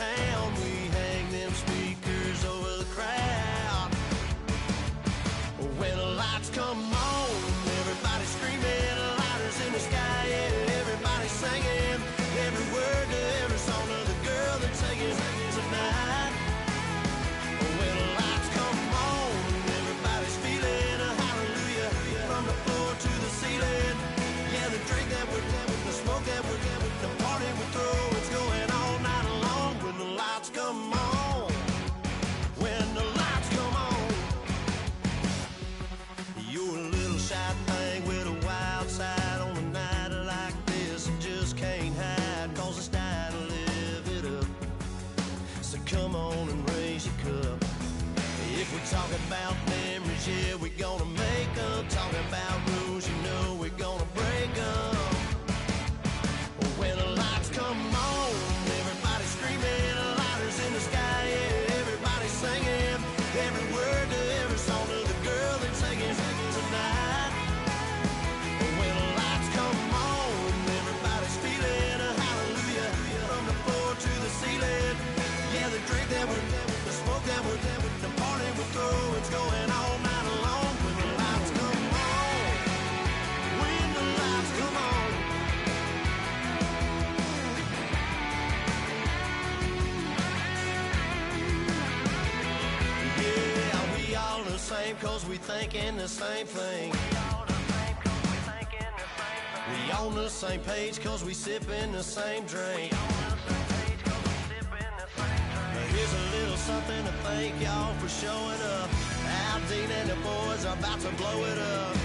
town. We hang them speakers over the crowd. When the lights come on, everybody screaming, lighters in the sky, yeah, everybody singing every word to every song of the girl they're taking tonight. When the lights come on, everybody's feeling a hallelujah from the floor to the ceiling. Yeah, the drink that we're doing, the smoke that we're doing, the party we throw, it's going all night long. When the lights come on, when the lights come on, you're a little shy thing with a wild side on a night like this. You just can't hide, cause it's time to live it up. So come on and raise your cup. If we're talking about memories, yeah, we're gonna make them. Talking about rules, you know we're gonna break them. When the lights come on, everybody screaming, lighters in the sky, yeah, everybody singing every word to every song of the girl they're taking tonight. When the lights come on, everybody's feeling a hallelujah from the floor to the ceiling. Yeah, the drink that we're doing, the smoke that we're doing, the party we throw, it's going all night long. When the lights come on, when the lights come on. Yeah, we all the same cause we thinking the same thing. We on the same page cause we sipping the same drink. Here's a little something to thank y'all for showing up. Al Dean and the boys are about to blow it up.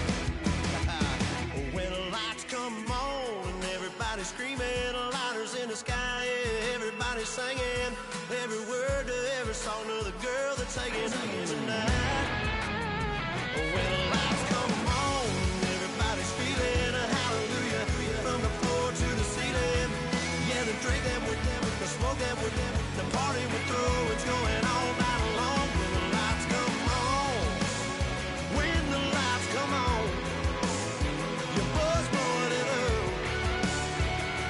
When the lights come on and everybody's screaming, lighters in the sky, yeah, everybody's singing every word to every song of the girl they're taking tonight. When the lights come on, everybody's feeling a hallelujah from the floor to the ceiling. Yeah, the drink that we're doing, the smoke that we're doing, the party we throw, it's going all night long. When the lights come on, when the lights come on, your buzz blowing it up,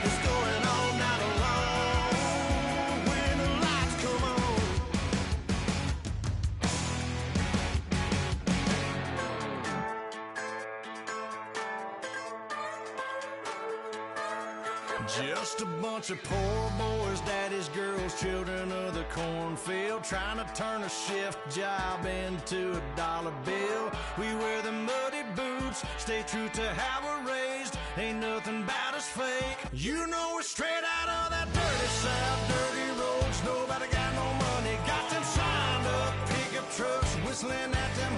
it's going all night long. When the lights come on. Just a bunch of poor boys, daddy's girls, children of the cornfield, trying to turn a shift job into a dollar bill. We wear the muddy boots, stay true to how we're raised, ain't nothing about us fake. You know we're straight out of that dirty south, dirty roads, nobody got no money, got them signed up, pickup trucks, whistling at them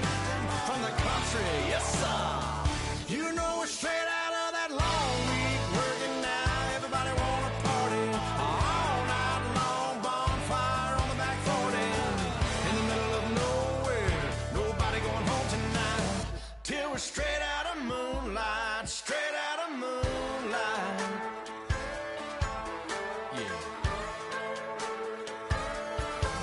from the country, yes sir. You know we're straight out of that long week, working now. Everybody wanna party all night long, bonfire on the back 40, in the middle of nowhere, nobody going home tonight, till we're straight out of moonlight, straight out of moonlight. Yeah.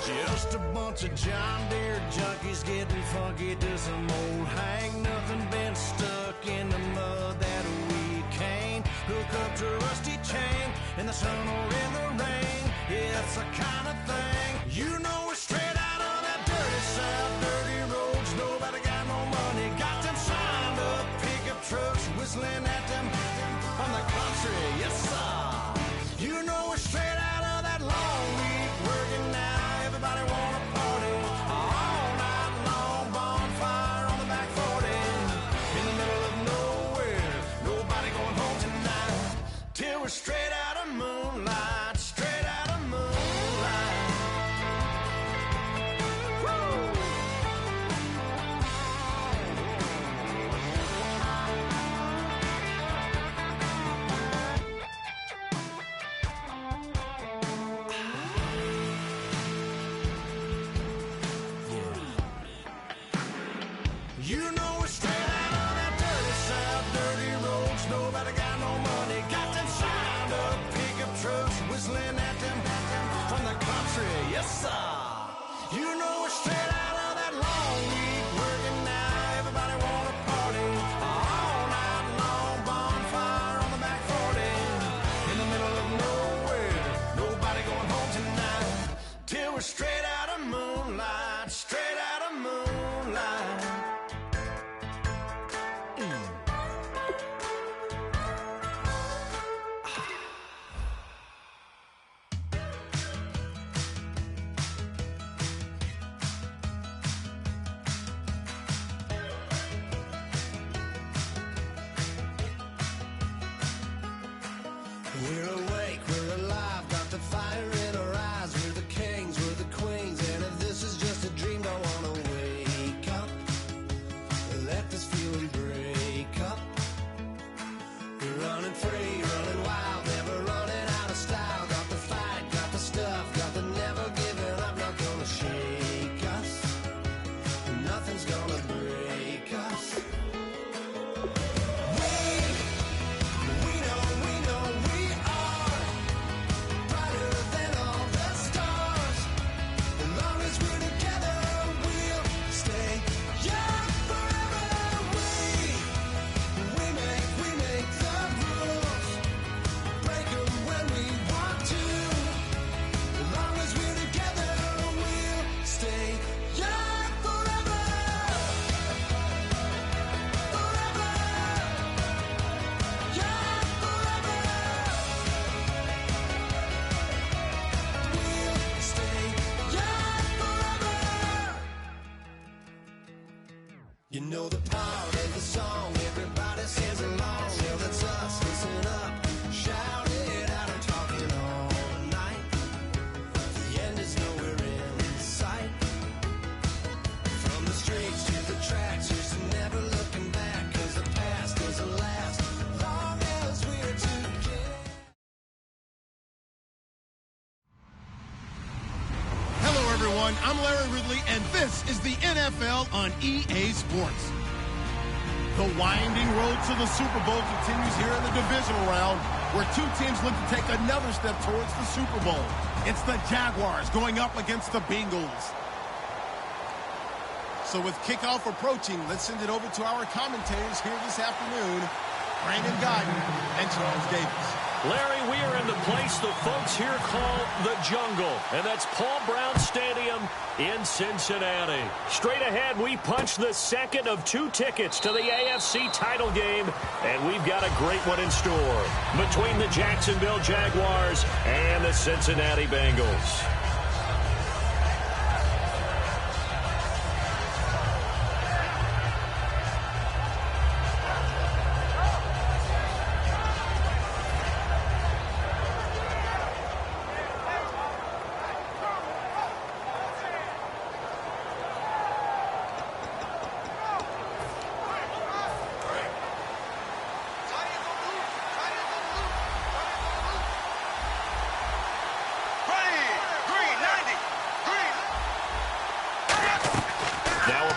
Just a bunch of John Deere junkies getting funky to some old hang, nothing been stuck in the mud that we can't hook up to a rusty chain in the sun or in the rain. Yeah, it's the kind of thing. You know we're straight out of that dirty south, dirty roads, nobody got no money, got them signed up, pickup trucks, whistling at them from the country, yes sir. You know we're straight out of that long week, working now, everybody wanna party all night long, bonfire on the back 40, in the middle of nowhere, nobody going home tonight, till we're straight out of moonlight, straight out of moonlight. shot straight out of moonlight. We're awake, we're alive, got the fire in our eyes. We're the kings, we're the queens, and if this is just a dream, don't wanna wake up. Let this feeling break up. We're running free, running wild, never running out of style. Got the fight, got the stuff, got the never giving up. Not gonna shake us, nothing's gonna break us. You know the part of the song, everybody sings along. Well, that's us, listen up, shout it out, I'm talking all night. The end is nowhere in sight. From the streets to the tracks, here's to never looking back, cause the past doesn't last long as we're together. Hello, everyone. I'm Larry Ridley, and this is the NFL on EA Sports. The winding road to the Super Bowl continues here in the divisional round, where two teams look to take another step towards the Super Bowl. It's the Jaguars going up against the Bengals. So with kickoff approaching, let's send it over to our commentators here this afternoon, Brandon Godden and Charles Davis. Larry, we are in the place the folks here call the Jungle, and that's Paul Brown Stadium in Cincinnati. Straight ahead, we punch the second of two tickets to the AFC title game, and we've got a great one in store between the Jacksonville Jaguars and the Cincinnati Bengals.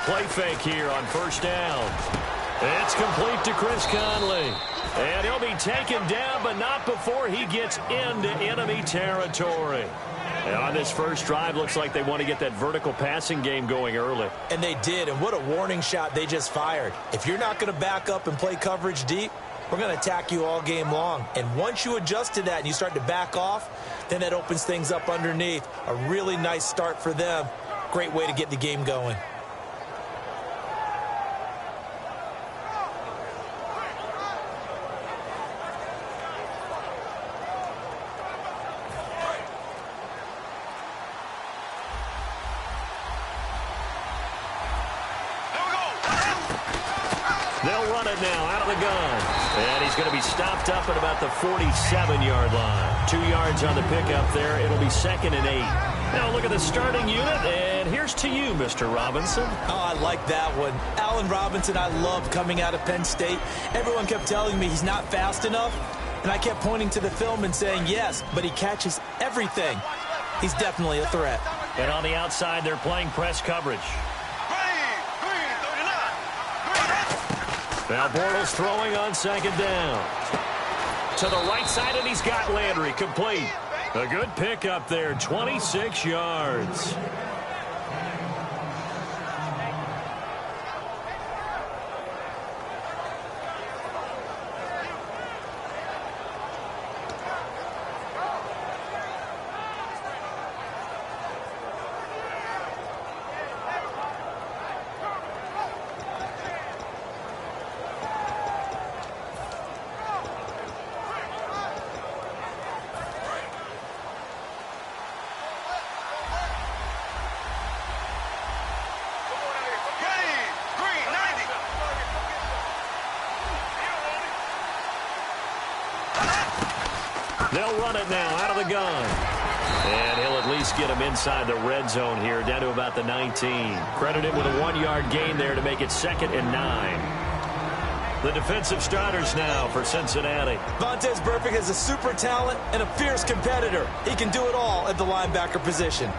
Play fake here on first down. It's complete to Chris Conley. And he'll be taken down, but not before he gets into enemy territory. And on this first drive, looks like they want to get that vertical passing game going early. And they did, and what a warning shot they just fired. If you're not going to back up and play coverage deep, we're going to attack you all game long. And once you adjust to that and you start to back off, then that opens things up underneath. A really nice start for them. Great way to get the game going. They'll run it now out of the gun. And he's going to be stopped up at about the 47-yard line. 2 yards on the pickup there. It'll be 2nd and 8. Now look at the starting unit, and here's to you, Mr. Robinson. Oh, I like that one. Allen Robinson, I love coming out of Penn State. Everyone kept telling me he's not fast enough, and I kept pointing to the film and saying yes, but he catches everything. He's definitely a threat. And on the outside, they're playing press coverage. Now Bortles throwing on 2nd down. To the right side, and he's got Landry complete. A good pickup there, 26 yards. They'll run it now out of the gun. And he'll at least get him inside the red zone here, down to about the 19. Credit him with a 1-yard gain there to make it 2nd and 9. The defensive starters now for Cincinnati. Vontaze Burfict is a super talent and a fierce competitor. He can do it all at the linebacker position.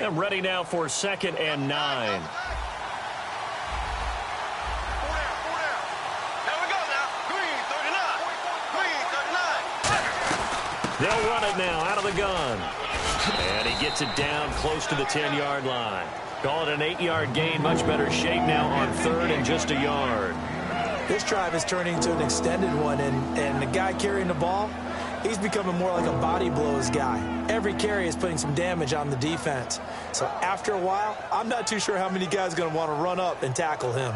And ready now for 2nd and 9. They'll run it now out of the gun. And he gets it down close to the 10-yard line. Call it an 8-yard gain. Much better shape now on 3rd and just a yard. This drive is turning into an extended one, and the guy carrying the ball, he's becoming more like a body blows guy. Every carry is putting some damage on the defense. So after a while, I'm not too sure how many guys are going to want to run up and tackle him.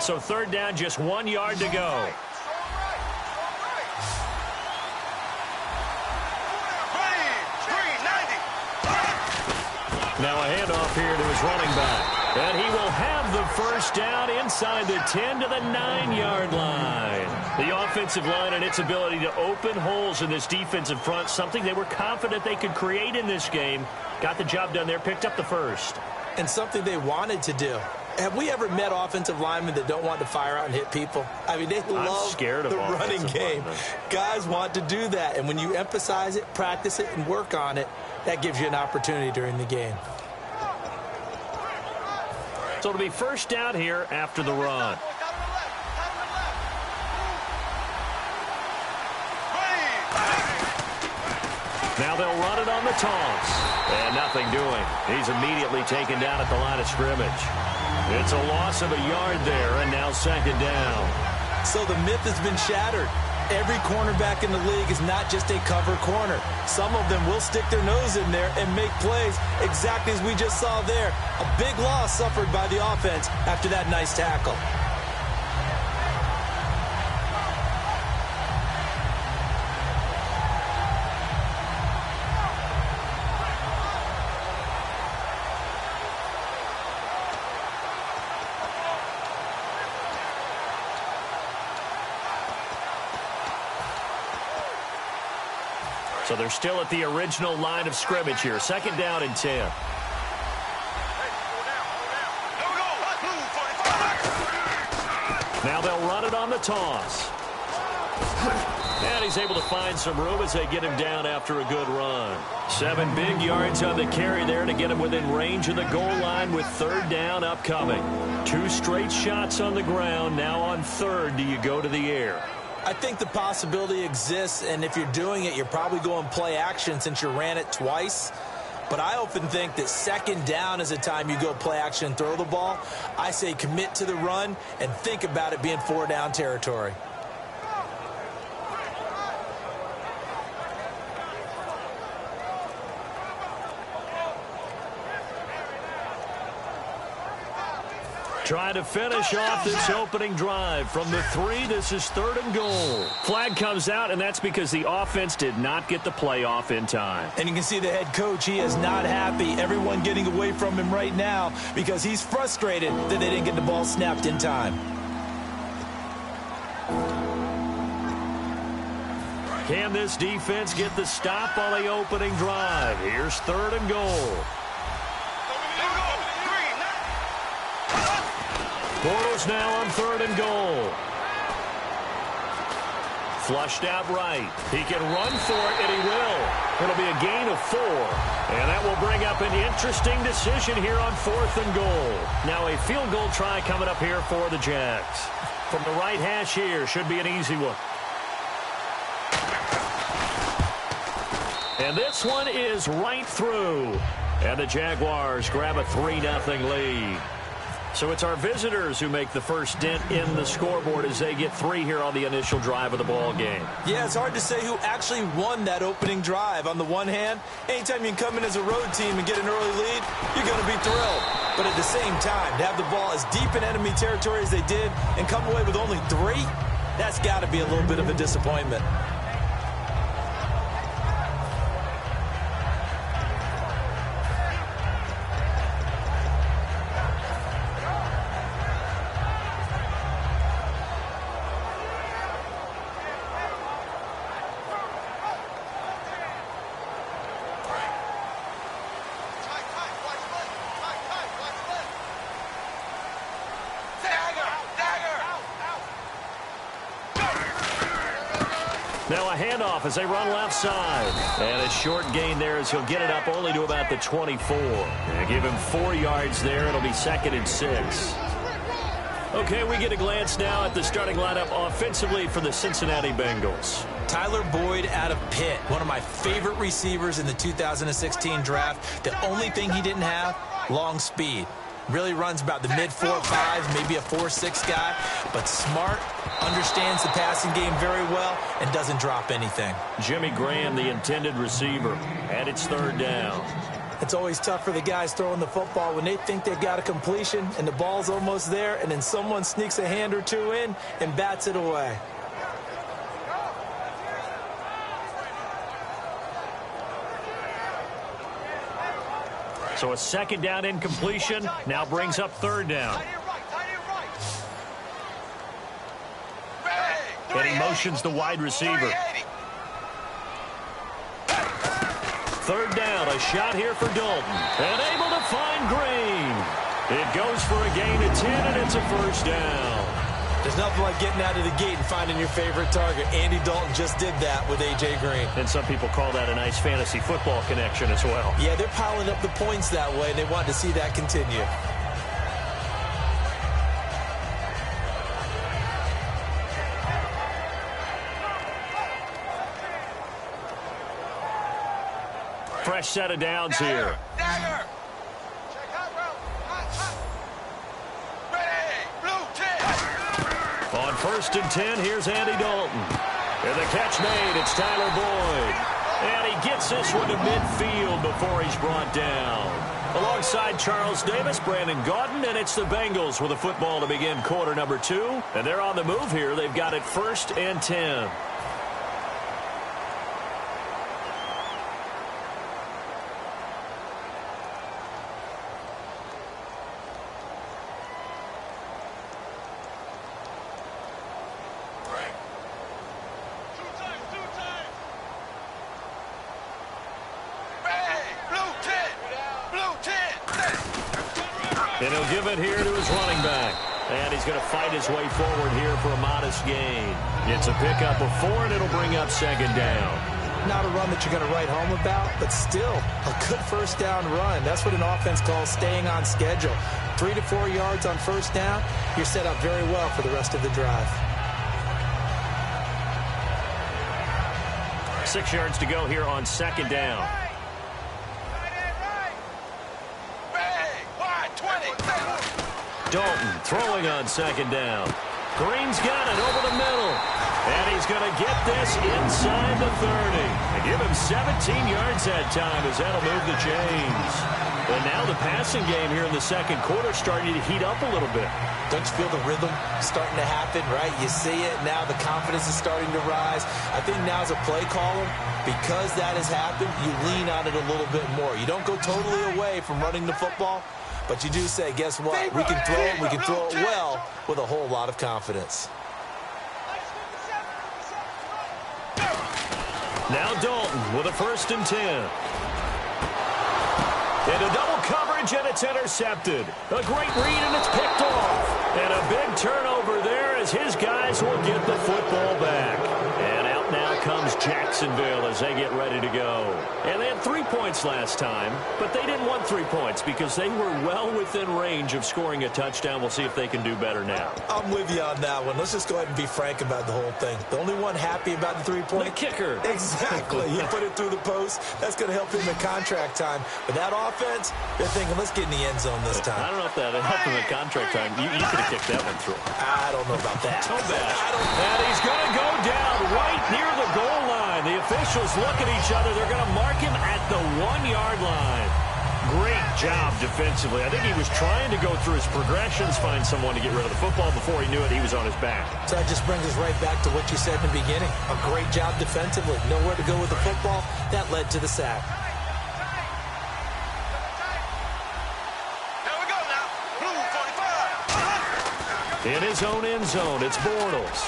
So 3rd down, just 1 yard to go. Now a handoff here to his running back. And he will have the 1st down inside the 10 to the 9-yard line. The offensive line and its ability to open holes in this defensive front, something they were confident they could create in this game. Got the job done there, picked up the 1st. And something they wanted to do. Have we ever met offensive linemen that don't want to fire out and hit people? I mean, they love the running game. Guys want to do that. And when you emphasize it, practice it, and work on it, that gives you an opportunity during the game. So it'll be 1st down here after the run. Now they'll run it on the toss. And nothing doing. He's immediately taken down at the line of scrimmage. It's a loss of a yard there, and now 2nd down. So the myth has been shattered. Every cornerback in the league is not just a cover corner. Some of them will stick their nose in there and make plays exactly as we just saw there. A big loss suffered by the offense after that nice tackle. So they're still at the original line of scrimmage here. 2nd down and 10. Now they'll run it on the toss. And he's able to find some room as they get him down after a good run. 7 big yards on the carry there to get him within range of the goal line with 3rd down upcoming. 2 straight shots on the ground. Now on 3rd, do you go to the air? I think the possibility exists, and if you're doing it, you're probably going play action since you ran it twice. But I often think that 2nd down is the time you go play action and throw the ball. I say commit to the run and think about it being 4-down territory. Trying to finish off this opening drive from the 3. This is 3rd and goal. Flag comes out, and that's because the offense did not get the play off in time. And you can see the head coach, he is not happy. Everyone getting away from him right now because he's frustrated that they didn't get the ball snapped in time. Can this defense get the stop on the opening drive? Here's 3rd and goal. Bortles now on 3rd and goal. Flushed out right. He can run for it, and he will. It'll be a gain of 4. And that will bring up an interesting decision here on 4th and goal. Now a field goal try coming up here for the Jags. From the right hash here, should be an easy one. And this one is right through. And the Jaguars grab a 3-0 lead. So it's our visitors who make the first dent in the scoreboard as they get 3 here on the initial drive of the ball game. Yeah, it's hard to say who actually won that opening drive. On the one hand, anytime you can come in as a road team and get an early lead, you're going to be thrilled. But at the same time, to have the ball as deep in enemy territory as they did and come away with only 3, that's got to be a little bit of a disappointment. Now a handoff as they run left side. And a short gain there as he'll get it up only to about the 24. And give him 4 yards there. It'll be 2nd and 6. Okay, we get a glance now at the starting lineup offensively for the Cincinnati Bengals. Tyler Boyd out of Pitt, one of my favorite receivers in the 2016 draft. The only thing he didn't have, long speed. Really runs about the mid-4.5s, maybe a 4.6 guy, but smart, understands the passing game very well, and doesn't drop anything. Jimmy Graham, the intended receiver, and it's 3rd down. It's always tough for the guys throwing the football when they think they've got a completion and the ball's almost there, and then someone sneaks a hand or 2 in and bats it away. So a 2nd down incompletion now brings up 3rd down. And he motions the wide receiver. 3rd down, a shot here for Dalton. And able to find Green. It goes for a gain of 10, and it's a 1st down. There's nothing like getting out of the gate and finding your favorite target. Andy Dalton just did that with A.J. Green. And some people call that a nice fantasy football connection as well. Yeah, they're piling up the points that way, and they want to see that continue. Fresh set of downs here. Dagger! On 1st and 10, here's Andy Dalton. And the catch made, it's Tyler Boyd. And he gets this one to midfield before he's brought down. Alongside Charles Davis, Brandon Gaudin, and it's the Bengals with a football to begin quarter number 2. And they're on the move here. They've got it 1st and 10. And he'll give it here to his running back. And he's going to fight his way forward here for a modest gain. It's a pickup of 4, and it'll bring up 2nd down. Not a run that you're going to write home about, but still a good 1st down run. That's what an offense calls staying on schedule. 3 to 4 yards on 1st down, you're set up very well for the rest of the drive. 6 yards to go here on 2nd down. Dalton throwing on 2nd down. Green's got it over the middle. And he's going to get this inside the 30. And give him 17 yards that time as that'll move the chains. And now the passing game here in the 2nd quarter starting to heat up a little bit. Don't you feel the rhythm starting to happen, right? You see it now. The confidence is starting to rise. I think now's a play caller. Because that has happened, you lean on it a little bit more. You don't go totally away from running the football. But you do say, guess what? We can throw it, we can throw it well with a whole lot of confidence. Now Dalton with a 1st and 10. Into double coverage, and it's intercepted. A great read, and it's picked off. And a big turnover there as his guys will get the football back. And out now comes Jacksonville as they get ready to go. And they had 3 points last time, but they didn't want 3 points because they were well within range of scoring a touchdown. We'll see if they can do better now. I'm with you on that one. Let's just go ahead and be frank about the whole thing. The only one happy about the 3-point? The kicker. Exactly. You put it through the post. That's going to help him in contract time. But that offense, they're thinking, let's get in the end zone this time. I don't know if that helped him in contract time. You could have kicked that one through. I don't know about that. So bad. And he's going to go down right near the goal line. The officials look at each other. They're going to mark him at the 1-yard line. Great job defensively. I think he was trying to go through his progressions, find someone to get rid of the football. Before he knew it, he was on his back. So that just brings us right back to what you said in the beginning. A great job defensively. Nowhere to go with the football. That led to the sack. In his own end zone, it's Bortles.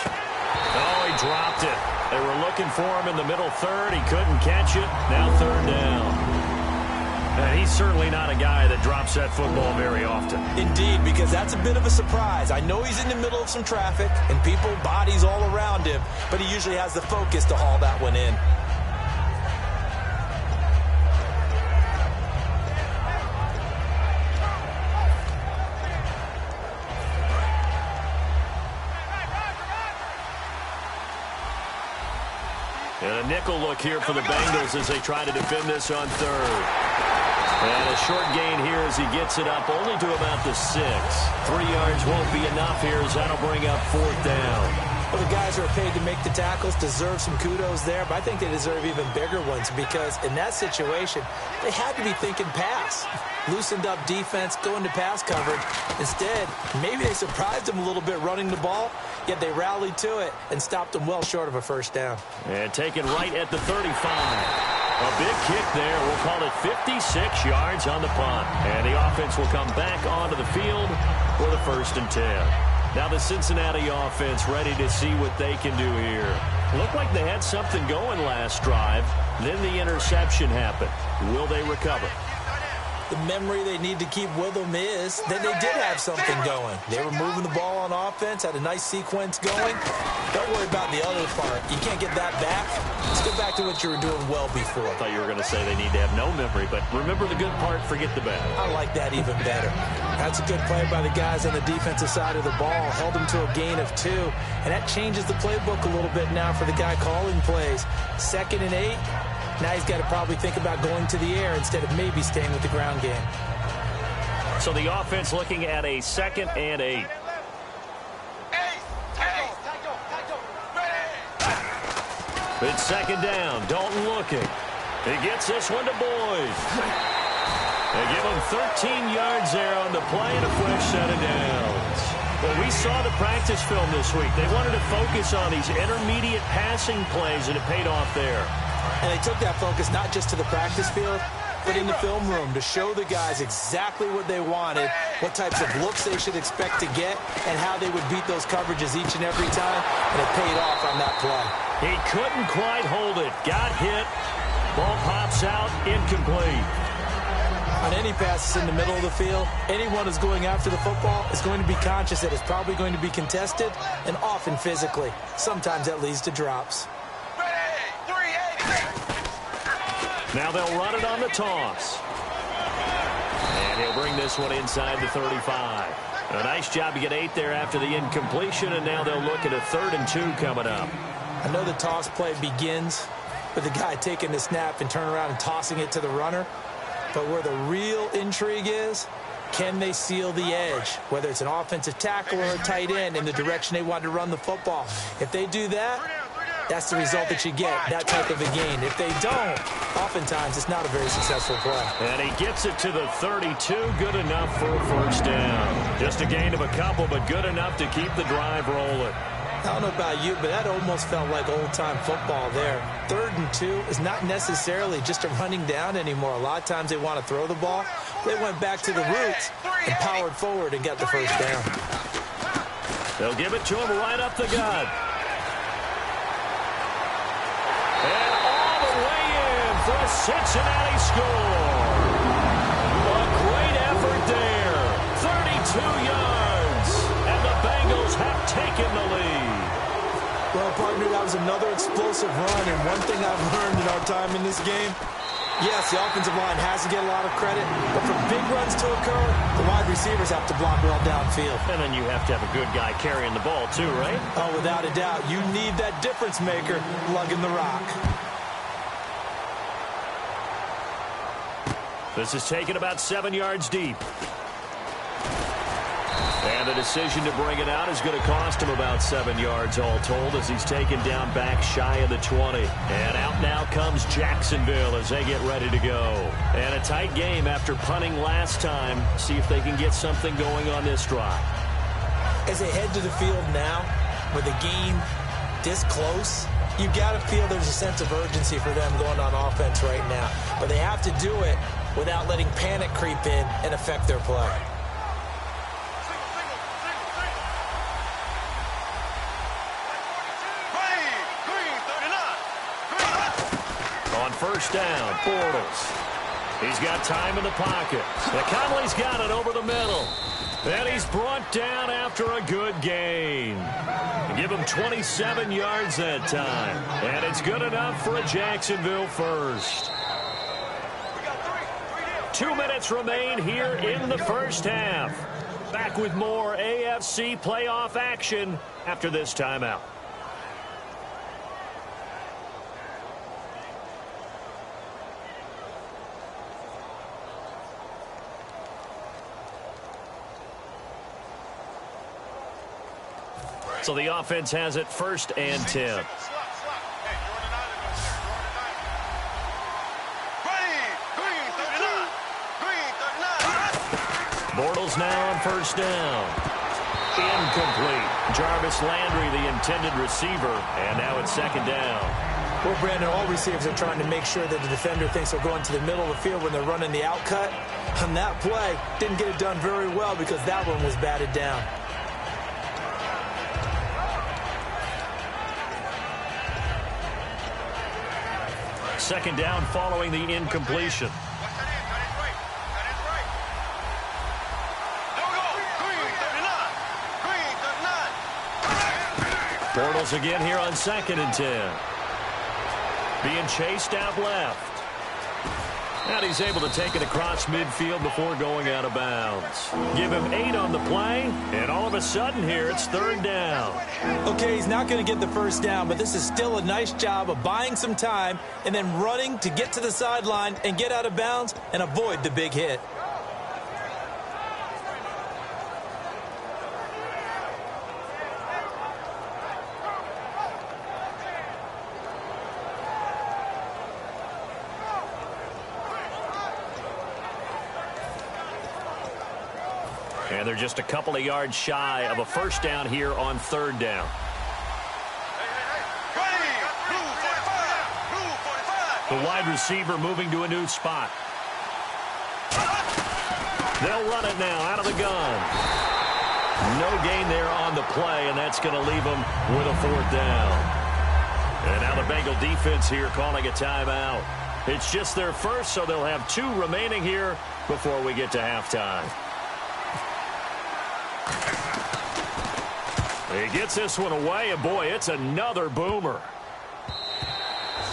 Oh, he dropped it. They were looking for him in the middle third. He couldn't catch it. Now 3rd down. And he's certainly not a guy that drops that football very often. Indeed, because that's a bit of a surprise. I know he's in the middle of some traffic and people, bodies all around him, but he usually has the focus to haul that one in. And a nickel look here for the Bengals as they try to defend this on 3rd. And a short gain here as he gets it up only to about the 6. 3 yards won't be enough here as that'll bring up 4th down. Well, the guys who are paid to make the tackles deserve some kudos there, but I think they deserve even bigger ones because in that situation, they had to be thinking pass. Loosened up defense, going to pass coverage. Instead, maybe they surprised them a little bit running the ball, yet they rallied to it and stopped them well short of a 1st down. And taken right at the 35. A big kick there. We'll call it 56 yards on the punt. And the offense will come back onto the field for the 1st and 10. Now the Cincinnati offense ready to see what they can do here. Looked like they had something going last drive. Then the interception happened. Will they recover? The memory they need to keep with them is that they did have something going. They were moving the ball on offense, had a nice sequence going. Don't worry about the other part. You can't get that back. Let's go back to what you were doing well before. I thought you were going to say they need to have no memory, but remember the good part, forget the bad. I like that even better. That's a good play by the guys on the defensive side of the ball. Held them to a gain of 2, and that changes the playbook a little bit now for the guy calling plays. 2nd and 8. Now he's got to probably think about going to the air instead of maybe staying with the ground game. So the offense looking at a 2nd and 8. It's 2nd down. Dalton looking. He gets this one to Boyd. They give him 13 yards there on the play and a fresh set of downs. Well, we saw the practice film this week. They wanted to focus on these intermediate passing plays, and it paid off there. And they took that focus not just to the practice field, but in the film room to show the guys exactly what they wanted, what types of looks they should expect to get, and how they would beat those coverages each and every time, and it paid off on that play. He couldn't quite hold it. Got hit. Ball pops out. Incomplete. On any passes in the middle of the field, anyone who's going after the football is going to be conscious that it's probably going to be contested, and often physically. Sometimes that leads to drops. Now they'll run it on the toss. And he'll bring this one inside the 35. A nice job to get 8 there after the incompletion, and now they'll look at a 3rd and 2 coming up. I know the toss play begins with the guy taking the snap and turning around and tossing it to the runner. But where the real intrigue is, can they seal the edge? Whether it's an offensive tackle or a tight end in the direction they want to run the football. If they do that, that's the result that you get, that type of a gain. If they don't, oftentimes it's not a very successful play. And he gets it to the 32. Good enough for a 1st down. Just a gain of a couple, but good enough to keep the drive rolling. I don't know about you, but that almost felt like old-time football there. 3rd and 2 is not necessarily just a running down anymore. A lot of times they want to throw the ball. They went back to the roots and powered forward and got the 1st down. They'll give it to him right up the gut. And all the way in for a Cincinnati score. A great effort there. 32 yards. And the Bengals have taken the lead. Well, partner, that was another explosive run, and one thing I've learned in our time in this game, yes, the offensive line has to get a lot of credit, but for big runs to occur, the wide receivers have to block well downfield. And then you have to have a good guy carrying the ball too, right? Oh, without a doubt. You need that difference maker lugging the rock. This is taken about 7 yards deep. And the decision to bring it out is going to cost him about 7 yards all told as he's taken down back shy of the 20. And out now comes Jacksonville as they get ready to go. And a tight game after punting last time. See if they can get something going on this drive. As they head to the field now, with the game this close, you got to feel there's a sense of urgency for them going on offense right now. But they have to do it without letting panic creep in and affect their play. On first down, Bortles. He's got time in the pocket. McConley's got it over the middle. And he's brought down after a good gain. Give him 27 yards that time. And it's good enough for a Jacksonville first. 2 minutes remain here in the first half. Back with more AFC playoff action after this timeout. So the offense has it 1st and 10. Bortles now on first down. Incomplete. Jarvis Landry, the intended receiver, and now it's 2nd down. Well, Brandon, all receivers are trying to make sure that the defender thinks they're going to the middle of the field when they're running the out cut. On that play, didn't get it done very well because that one was batted down. Second down following the incompletion. Bortles again here on 2nd and 10. Being chased out left. And he's able to take it across midfield before going out of bounds. Give him 8 on the play, and all of a sudden here it's 3rd down. Okay, he's not going to get the first down, but this is still a nice job of buying some time and then running to get to the sideline and get out of bounds and avoid the big hit. And they're just a couple of yards shy of a first down here on 3rd down. The wide receiver moving to a new spot. They'll run it now out of the gun. No gain there on the play, and that's going to leave them with a 4th down. And now the Bengal defense here calling a timeout. It's just their first, so they'll have 2 remaining here before we get to halftime. He gets this one away, and boy, it's another boomer.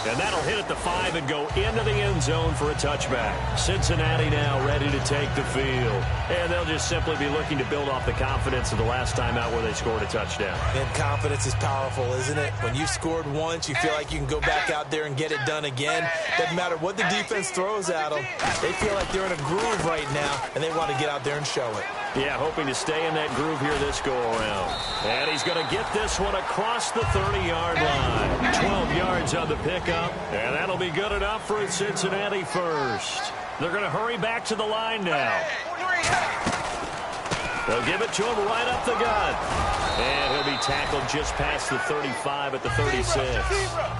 And that'll hit at the 5 and go into the end zone for a touchback. Cincinnati now ready to take the field. And they'll just simply be looking to build off the confidence of the last time out where they scored a touchdown. And confidence is powerful, isn't it? When you've scored once, you feel like you can go back out there and get it done again. Doesn't matter what the defense throws at them. They feel like they're in a groove right now, and they want to get out there and show it. Yeah, hoping to stay in that groove here this go-around. And he's going to get this one across the 30-yard line. 12 yards on the pickup, and that'll be good enough for a Cincinnati first. They're going to hurry back to the line now. They'll give it to him right up the gut. And he'll be tackled just past the 35 at the 36.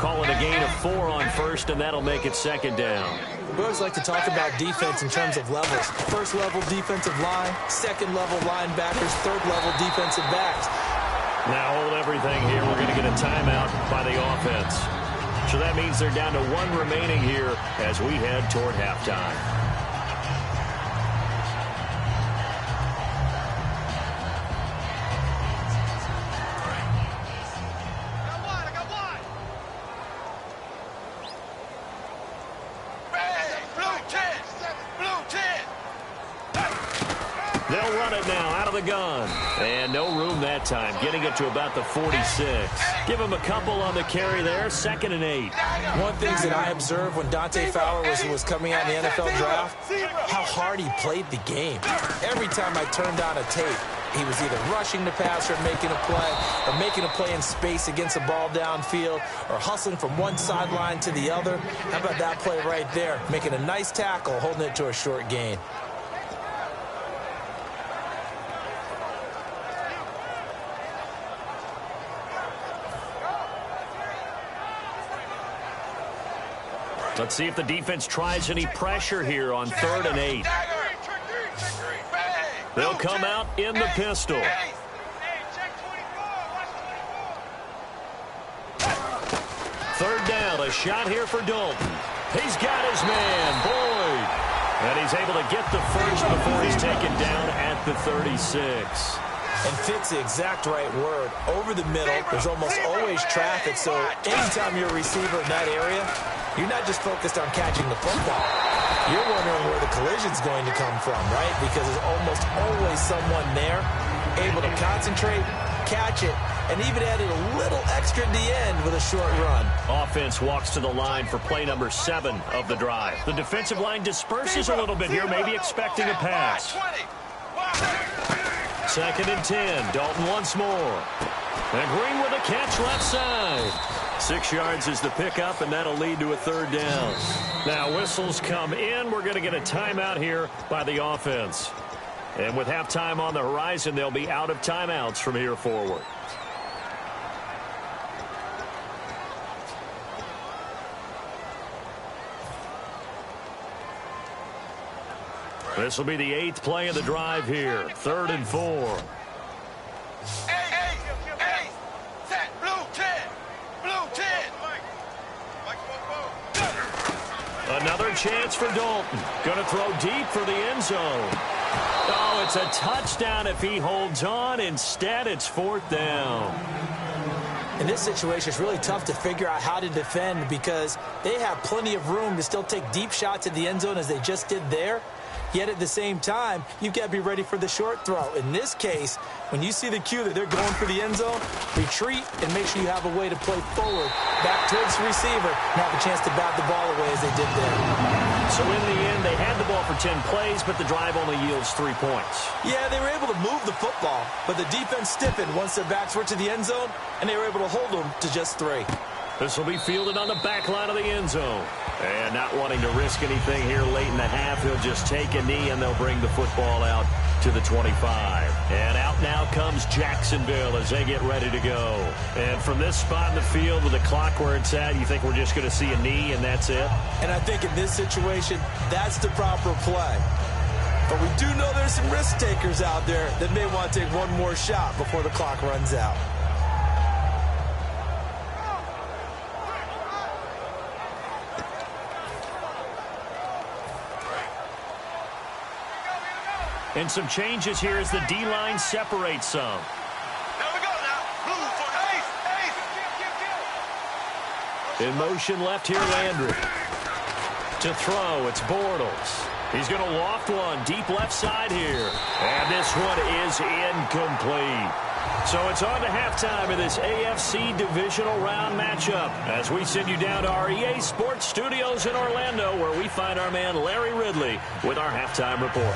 Calling a gain of 4 on first, and that'll make it 2nd down. We always like to talk about defense in terms of levels. First level defensive line, second level linebackers, third level defensive backs. Now hold everything here. We're going to get a timeout by the offense. So that means they're down to 1 remaining here as we head toward halftime. They'll run it now out of the gun. And no room that time, getting it to about the 46. Give him a couple on the carry there, 2nd and 8. One thing that I observed when Dante Fowler was coming out in the NFL draft, how hard he played the game. Every time I turned on a tape, he was either rushing the passer, making a play in space against a ball downfield, or hustling from one sideline to the other. How about that play right there? Making a nice tackle, holding it to a short gain. Let's see if the defense tries any pressure here on 3rd and 8. They'll come out in the pistol. 3rd down, a shot here for Dalton. He's got his man, Boyd. And he's able to get the first before he's taken down at the 36. And fits the exact right word. Over the middle, there's almost always traffic, so anytime you're a receiver in that area, you're not just focused on catching the football. You're wondering where the collision's going to come from, right? Because there's almost always someone there able to concentrate, catch it, and even added a little extra at the end with a short run. Offense walks to the line for play number 7 of the drive. The defensive line disperses a little bit here, maybe expecting a pass. 2nd and 10. Dalton once more. And Green with a catch left side. 6 yards is the pickup, and that'll lead to a 3rd down. Now whistles come in. We're going to get a timeout here by the offense. And with halftime on the horizon, they'll be out of timeouts from here forward. This will be the 8th play of the drive here. 3rd and 4. Another chance for Dalton. Going to throw deep for the end zone. Oh, it's a touchdown if he holds on. Instead, it's 4th down. In this situation, it's really tough to figure out how to defend because they have plenty of room to still take deep shots at the end zone as they just did there. Yet at the same time, you've got to be ready for the short throw. In this case, when you see the cue that they're going for the end zone, retreat and make sure you have a way to play forward, back towards the receiver, and have a chance to bat the ball away as they did there. So in the end, they had the ball for 10 plays, but the drive only yields 3 points. Yeah, they were able to move the football, but the defense stiffened once their backs were to the end zone, and they were able to hold them to just 3. This will be fielded on the back line of the end zone. And not wanting to risk anything here late in the half, he'll just take a knee, and they'll bring the football out to the 25. And out now comes Jacksonville as they get ready to go. And from this spot in the field with the clock where it's at, you think we're just going to see a knee and that's it? And I think in this situation, that's the proper play. But we do know there's some risk takers out there that may want to take one more shot before the clock runs out. And some changes here as the D-line separates some. There we go now. Blue for ace. In motion left here, Landry. To throw, it's Bortles. He's going to loft one deep left side here. And this one is incomplete. So it's on to halftime of this AFC divisional round matchup as we send you down to our EA Sports Studios in Orlando where we find our man Larry Ridley with our halftime report.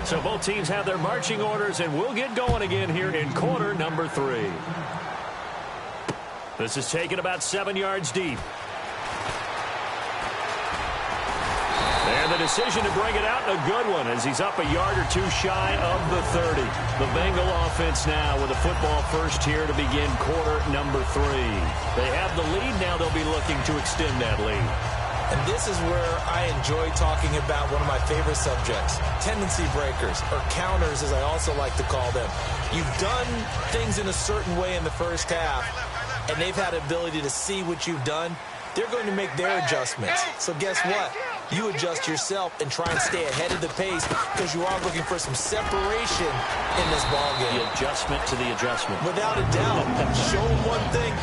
So both teams have their marching orders, and we'll get going again here in quarter number 3. This is taken about 7 yards deep. And the decision to bring it out, a good one, as he's up a yard or 2 shy of the 30. The Bengal offense now with a football first here to begin quarter number 3. They have the lead. Now they'll be looking to extend that lead. And this is where I enjoy talking about one of my favorite subjects, tendency breakers, or counters as I also like to call them. You've done things in a certain way in the first half, and they've had the ability to see what you've done. They're going to make their adjustments. So guess what? you adjust yourself and try and stay ahead of the pace because you are looking for some separation in this ballgame. The adjustment to the adjustment. Without a doubt. Show them one thing.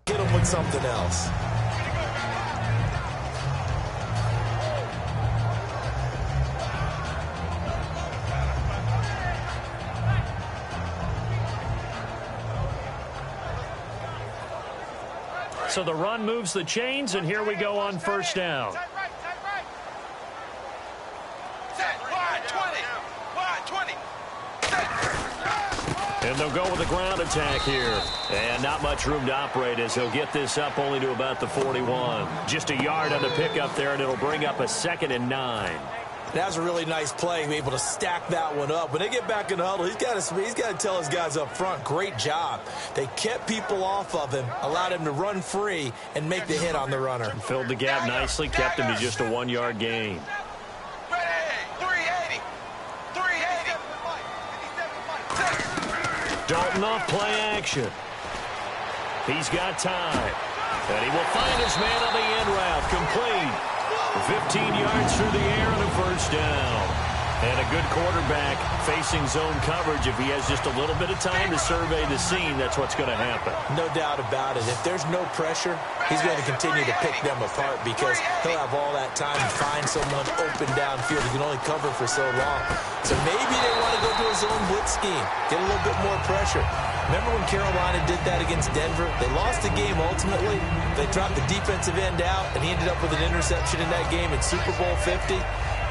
Hit them with something else. So the run moves the chains, and here we go on first down. And they'll go with a ground attack here. And not much room to operate as they'll get this up only to about the 41. Just a yard on the pickup there, and it'll bring up a 2nd and 9. That's a really nice play, be able to stack that one up. When they get back in the huddle, he's got to tell his guys up front, great job. They kept people off of him, allowed him to run free and make the hit on the runner. Filled the gap nicely, kept him to just a 1-yard gain. Dalton off play action. He's got time. And he will find his man on the end route. Complete. 15 yards through the air and a first down. And a good quarterback facing zone coverage. If he has just a little bit of time to survey the scene, that's what's going to happen. No doubt about it. If there's no pressure, he's going to continue to pick them apart because he'll have all that time to find someone open downfield. He can only cover for so long. So maybe they want to go to a zone blitz scheme, get a little bit more pressure. Remember when Carolina did that against Denver? They lost the game ultimately. They dropped the defensive end out, and he ended up with an interception in that game in Super Bowl 50.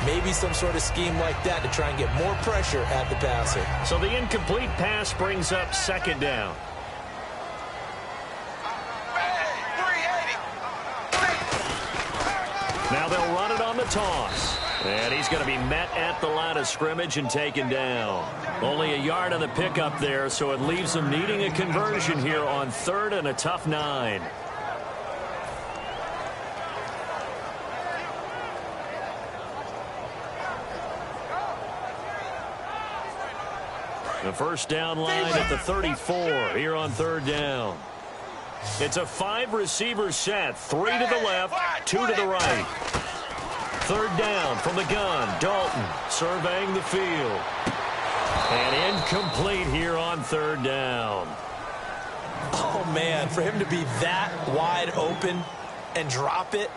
Maybe some sort of scheme like that to try and get more pressure at the passer. So the incomplete pass brings up 2nd down. Now they'll run it on the toss. And he's going to be met at the line of scrimmage and taken down. Only a yard on the pickup there, so it leaves them needing a conversion here on 3rd and a tough 9. The first down line at the 34 here on 3rd down. It's a 5-receiver set. 3 to the left, 2 to the right. 3rd down from the gun. Dalton surveying the field. And incomplete here on 3rd down. Oh, man, for him to be that wide open and drop it.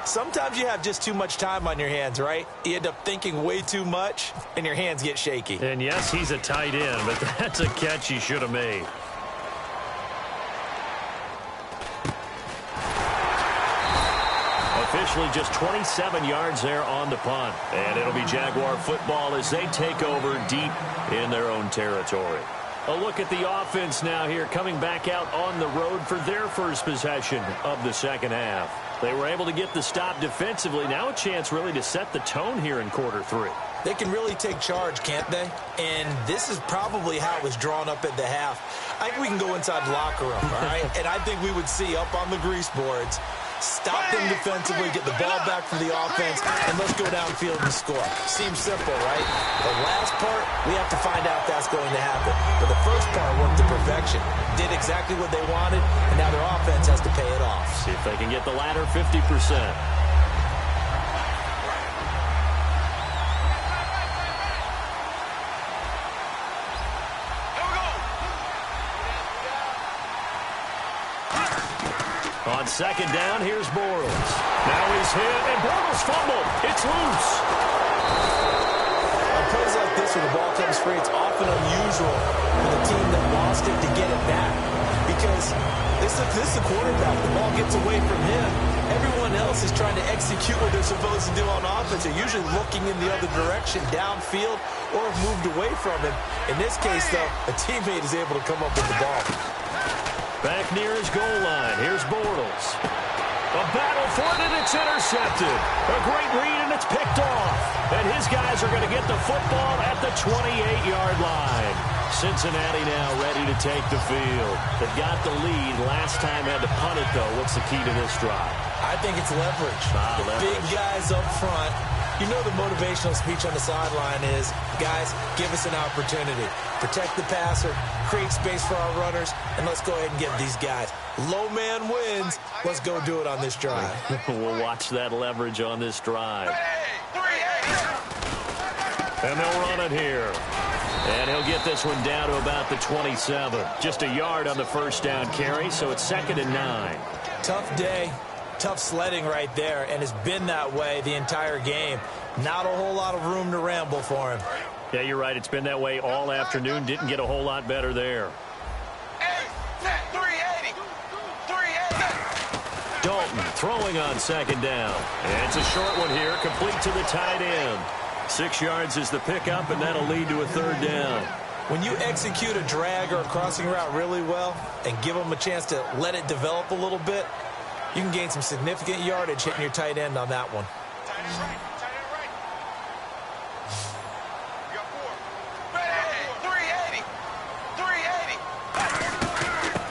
Sometimes you have just too much time on your hands, right? You end up thinking way too much, and your hands get shaky. And yes, he's a tight end, but that's a catch he should have made. Officially just 27 yards there on the punt. And it'll be Jaguar football as they take over deep in their own territory. A look at the offense now here, coming back out on the road for their first possession of the second half. They were able to get the stop defensively. Now a chance really to set the tone here in quarter 3. They can really take charge, can't they? And this is probably how it was drawn up at the half. I think we can go inside the locker room, all right? And I think we would see up on the grease boards, stop them defensively, get the ball back for the offense, and let's go downfield and score. Seems simple, right? The last part, we have to find out if that's going to happen. But the first part worked to perfection. Did exactly what they wanted, and now their offense has to pay it off. See if they can get the latter 50%. On 2nd down, here's Bortles. Now he's hit, and Bortles fumbled. It's loose. On plays like this, when the ball comes free, it's often unusual for the team that lost it to get it back. Because this is the quarterback. The ball gets away from him. Everyone else is trying to execute what they're supposed to do on offense. They're usually looking in the other direction, downfield, or have moved away from him. In this case, though, a teammate is able to come up with the ball. Back near his goal line. Here's Bortles. A battle for it, and it's intercepted. A great read, and it's picked off. And his guys are going to get the football at the 28-yard line. Cincinnati now ready to take the field. They got the lead. Last time had to punt it, though. What's the key to this drive? I think it's leverage. The big guys up front. You know the motivational speech on the sideline is, guys, give us an opportunity. Protect the passer, create space for our runners, and let's go ahead and get these guys. Low man wins. Let's go do it on this drive. We'll watch that leverage on this drive. And they'll run it here. And he'll get this one down to about the 27. Just a yard on the first down carry, so it's 2nd and 9. Tough day. Tough sledding right there, and it's been that way the entire game. Not a whole lot of room to ramble for him. Yeah, you're right. It's been that way all afternoon. Didn't get a whole lot better there. 380. Dalton throwing on 2nd down. And it's a short one here, complete to the tight end. 6 yards is the pickup, and that'll lead to a 3rd down. When you execute a drag or a crossing route really well and give them a chance to let it develop a little bit, you can gain some significant yardage hitting your tight end on that one.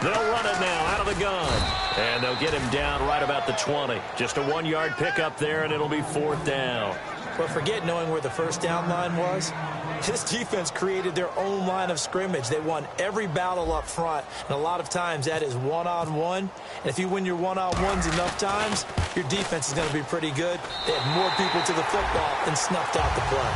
They'll run it now out of the gun. And they'll get him down right about the 20. Just a 1-yard pickup there, and it'll be 4th down. But forget knowing where the first down line was. This defense created their own line of scrimmage. They won every battle up front, and a lot of times that is one-on-one. And if you win your one-on-ones enough times, your defense is going to be pretty good. They had more people to the football and snuffed out the play.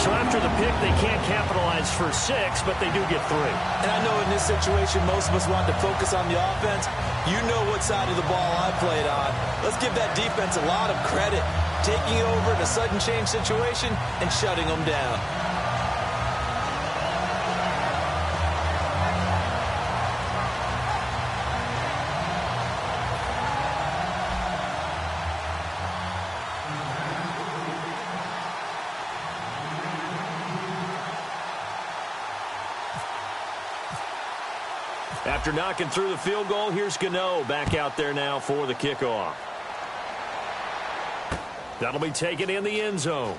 So after the pick, they can't capitalize for 6, but they do get 3. And I know in this situation, most of us want to focus on the offense. You know what side of the ball I played on. Let's give that defense a lot of credit, taking over in a sudden change situation and shutting them down. After knocking through the field goal, here's Gano back out there now for the kickoff. That'll be taken in the end zone.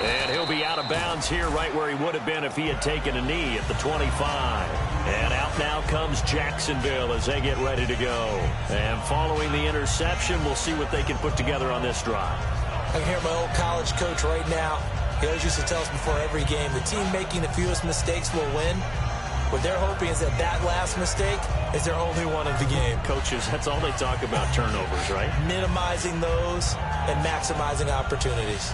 And he'll be out of bounds here right where he would have been if he had taken a knee at the 25. And out now comes Jacksonville as they get ready to go. And following the interception, we'll see what they can put together on this drive. I can hear my old college coach right now. He always used to tell us before every game, the team making the fewest mistakes will win. What they're hoping is that that last mistake is their only one of the game. Coaches, that's all they talk about, turnovers, right? Minimizing those and maximizing opportunities.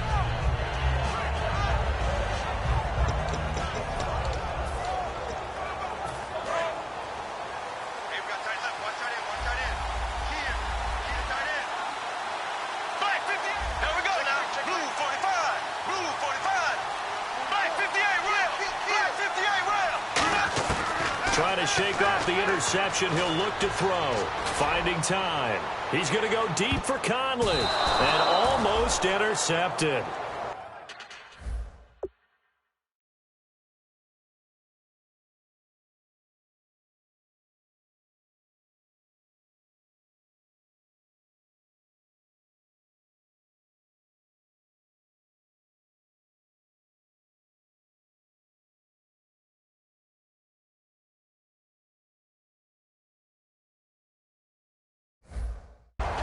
Trying to shake off the interception. He'll look to throw. Finding time. He's going to go deep for Conley. And almost intercepted.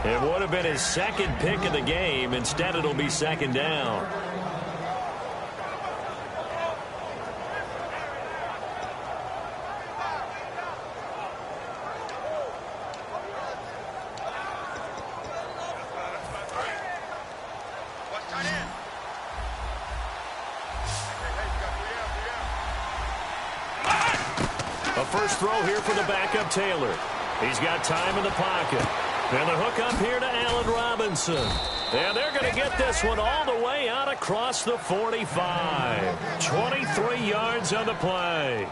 It would have been his second pick of the game. Instead, it'll be 2nd down. A first throw here for the backup Taylor. He's got time in the pocket. And the hook up here to Allen Robinson. And they're going to get this one all the way out across the 45. 23 yards on the play.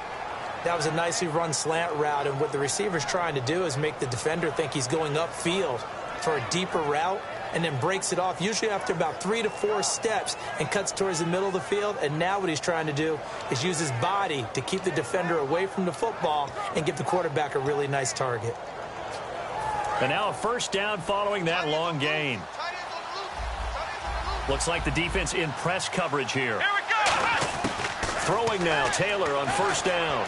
That was a nicely run slant route, and what the receiver's trying to do is make the defender think he's going upfield for a deeper route, and then breaks it off, usually after about 3 to 4 steps, and cuts towards the middle of the field. And now what he's trying to do is use his body to keep the defender away from the football and give the quarterback a really nice target. And now a first down following that long gain. Looks like the defense in press coverage here. Here we go. Throwing now, Taylor on first down.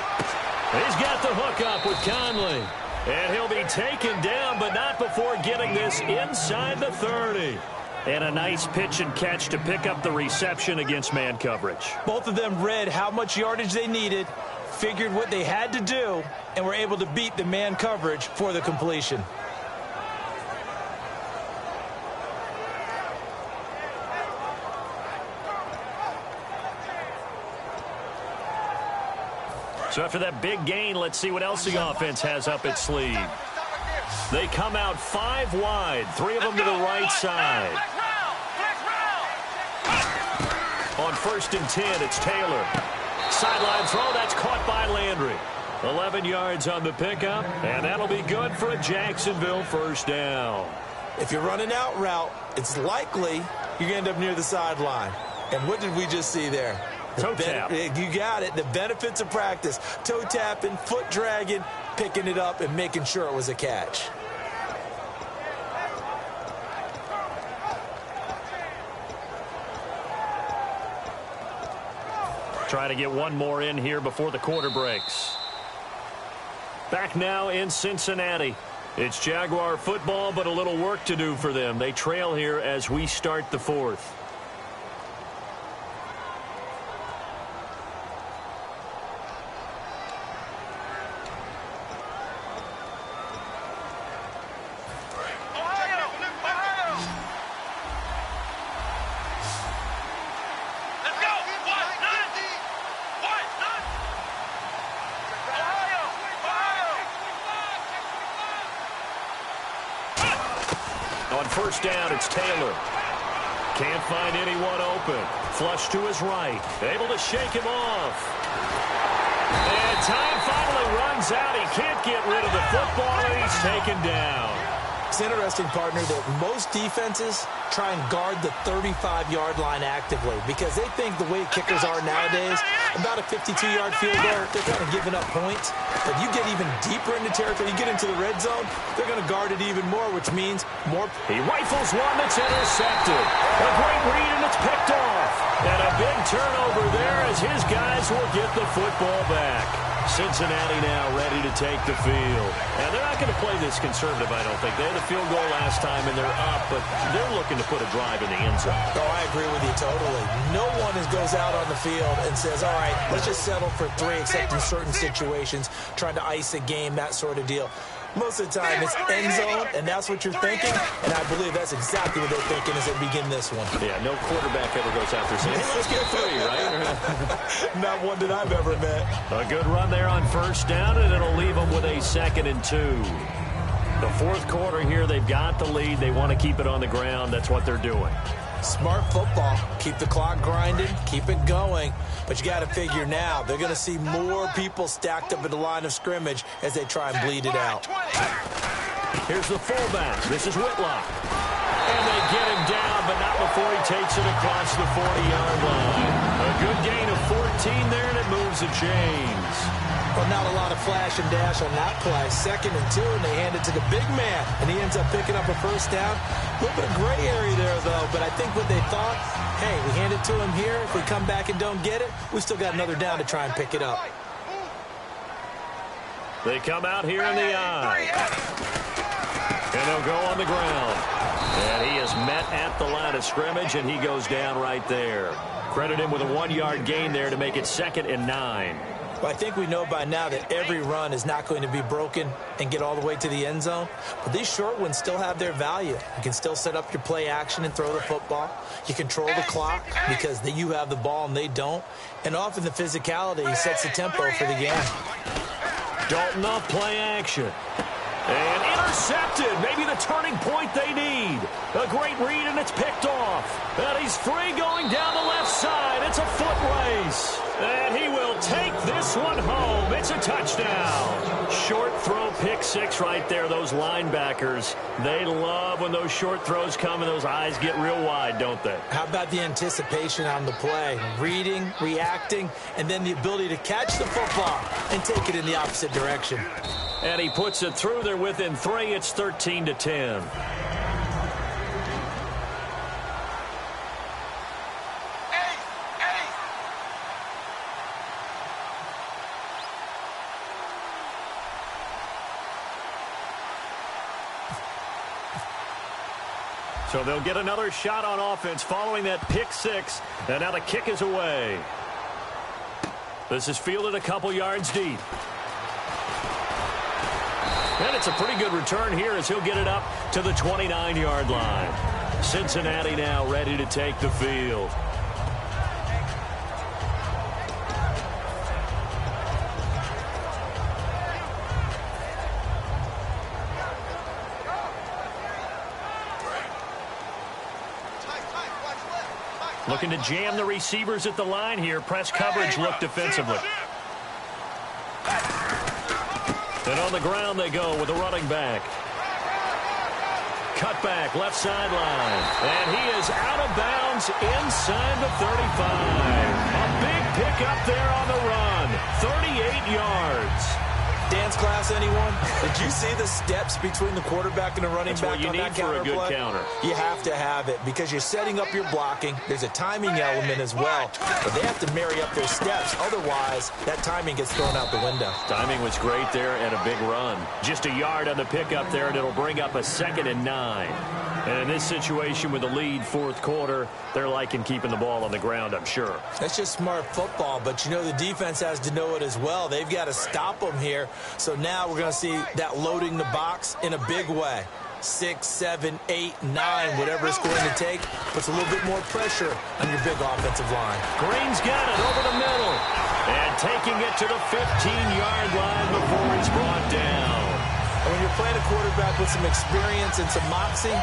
He's got the hook up with Conley. And he'll be taken down, but not before getting this inside the 30. And a nice pitch and catch to pick up the reception against man coverage. Both of them read how much yardage they needed, figured what they had to do, and were able to beat the man coverage for the completion. So after that big gain, let's see what else the offense has up its sleeve. They come out 5 wide, 3 of them to the right side. On 1st and 10, it's Taylor. Sideline throw, that's caught by Landry. 11 yards on the pickup, and that'll be good for a Jacksonville first down. If you're running out route, it's likely you're going to end up near the sideline. And what did we just see there? Toe tap. You got it. The benefits of practice. Toe tapping, foot dragging, picking it up, and making sure it was a catch. Try to get one more in here before the quarter breaks. Back now in Cincinnati. It's Jaguar football, but a little work to do for them. They trail here as we start the 4th. First down, it's Taylor. Can't find anyone open. Flush to his right. Able to shake him off. And time finally runs out. He can't get rid of the football, and he's taken down. It's interesting, partner, that most defenses try and guard the 35-yard line actively because they think the way kickers are nowadays, about a 52-yard field goal, they're kind of giving up points. But you get even deeper into territory, you get into the red zone, they're going to guard it even more, which means more. He rifles one that's intercepted. A great read, and it's picked off. And a big turnover there as his guys will get the football back. Cincinnati now ready to take the field. And they're not going to play this conservative, I don't think. They had a field goal last time, and they're up, but they're looking to put a drive in the end zone. Oh, I agree with you totally. No one goes out on the field and says, all right, let's just settle for 3, except in certain situations, trying to ice a game, that sort of deal. Most of the time, it's end zone, and that's what you're thinking, and I believe that's exactly what they're thinking as they begin this one. Yeah, no quarterback ever goes out there saying, hey, let's get 3, right? Not one that I've ever met. A good run there on first down, and it'll leave them with a 2nd and 2. The 4th quarter here, they've got the lead. They want to keep it on the ground. That's what they're doing. Smart football. Keep the clock grinding. Keep it going. But you got to figure now, they're going to see more people stacked up at the line of scrimmage as they try and bleed it out. Here's the fullback. This is Whitlock. And they get him down, but not before he takes it across the 40-yard line. A good gain of 14 there, and it moves the chains. Well, not a lot of flash and dash on that play. 2nd and 2, and they hand it to the big man, and he ends up picking up a first down. A little bit of gray area there, though, but I think what they thought, hey, we hand it to him here. If we come back and don't get it, we still got another down to try and pick it up. They come out here in the eye. And they'll go on the ground. And he is met at the line of scrimmage, and he goes down right there. Credit him with a 1-yard gain there to make it 2nd and 9. Well, I think we know by now that every run is not going to be broken and get all the way to the end zone. But these short ones still have their value. You can still set up your play action and throw the football. You control the clock because you have the ball and they don't. And often the physicality sets the tempo for the game. Dalton off play action. And intercepted. Maybe the turning point they need. A great read, and it's picked off. And he's free going down the left side. It's a foot race. And he will take this one home. It's a touchdown. Short throw, pick six right there. Those linebackers, they love when those short throws come and those eyes get real wide, don't they? How about the anticipation on the play? Reading, reacting, and then the ability to catch the football and take it in the opposite direction. And he puts it through. They're within 3. It's 13-10. So they'll get another shot on offense following that pick six. And now the kick is away. This is fielded a couple yards deep. And it's a pretty good return here as he'll get it up to the 29-yard line. Cincinnati now ready to take the field. Looking to jam the receivers at the line here. Press coverage look defensively. And on the ground they go with a running back. Cut back, left sideline. And he is out of bounds inside the 35. A big pickup there on the run. 38 yards. Dance class, anyone? Did you see the steps between the quarterback and the running back on that counter play? That's what you need for a good counter. You have to have it because you're setting up your blocking. There's a timing element as well. But they have to marry up their steps. Otherwise, that timing gets thrown out the window. Timing was great there and a big run. Just a yard on the pickup there, and it'll bring up a 2nd and 9. And in this situation with the lead, fourth quarter, they're liking keeping the ball on the ground, I'm sure. That's just smart football, but you know the defense has to know it as well. They've got to stop them here. So now we're going to see that loading the box in a big way. 6, 7, 8, 9, whatever it's going to take, puts a little bit more pressure on your big offensive line. Green's got it over the middle. And taking it to the 15-yard line before he's brought down. And when you're playing a quarterback with some experience and some moxie,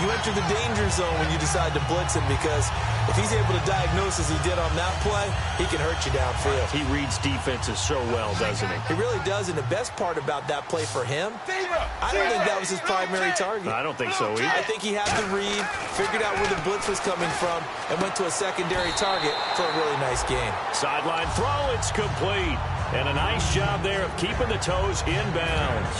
you enter the danger zone when you decide to blitz him because if he's able to diagnose as he did on that play, he can hurt you downfield. He reads defenses so well, doesn't he? He really does, and the best part about that play for him, I don't think that was his primary target. I don't think so either. I think he had the read, figured out where the blitz was coming from, and went to a secondary target for a really nice game. Sideline throw, it's complete. And a nice job there of keeping the toes in bounds.